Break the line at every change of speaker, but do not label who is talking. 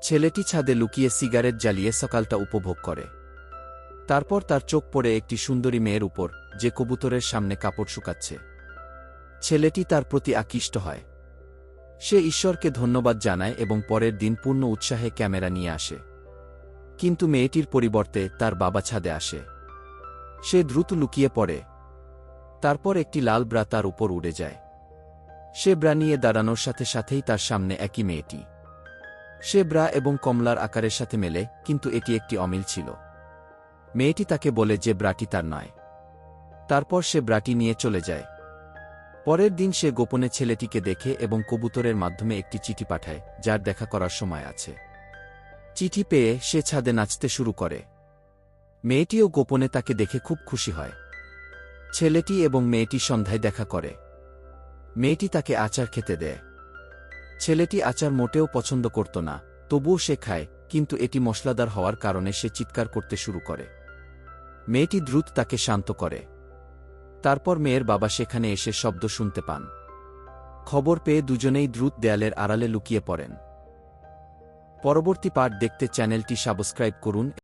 ছেলেটি ছাদে লুকিয়ে সিগারেট জ্বালিয়ে সকালটা উপভোগ করে। তারপর তার চোখ পড়ে একটি সুন্দরী মেয়ের উপর, যে কবুতরের সামনে কাপড় শুকাচ্ছে। ছেলেটি তার প্রতি আকৃষ্ট হয়। সে ঈশ্বরকে ধন্যবাদ জানায় এবং পরের দিন পূর্ণ উৎসাহে ক্যামেরা নিয়ে আসে। কিন্তু মেয়েটির পরিবর্তে তার বাবা ছাদে আসে। সে দ্রুত লুকিয়ে পড়ে। তারপর একটি লাল ব্রা তার উপর উড়ে যায়। সে ব্রা নিয়ে দাঁড়ানোর সাথে সাথেই তার সামনে একই মেয়েটি। সে ব্রা এবং কমলার আকারের সাথে মেলে, কিন্তু এটি একটি অমিল ছিল। মেয়েটি তাকে বলে যে ব্রাটি তার নয়। তারপর সে ব্রাটি নিয়ে চলে যায়। পরের দিন সে গোপনে ছেলেটিকে দেখে এবং কবুতরের মাধ্যমে একটি চিঠি পাঠায়, যার দেখা করার সময় আছে। চিঠি পেয়ে সে ছাদে নাচতে শুরু করে। মেয়েটিও গোপনে তাকে দেখে খুব খুশি হয়। ছেলেটি এবং মেয়েটি সন্ধ্যায় দেখা করে। মেয়েটি তাকে আচার খেতে দেয়। ছেলেটি আচার মোটেও পছন্দ করত না, তবুও সে খায়, কিন্তু এটি মশলাদার হওয়ার কারণে সে চিৎকার করতে শুরু করে। মেয়েটি দ্রুত তাকে শান্ত করে। তারপর মেয়ের বাবা সেখানে এসে শব্দ শুনতে পান। খবর পেয়ে দুজনেই দ্রুত দেয়ালের আড়ালে লুকিয়ে পড়েন। পরবর্তী পার্ট দেখতে চ্যানেলটি সাবস্ক্রাইব করুন।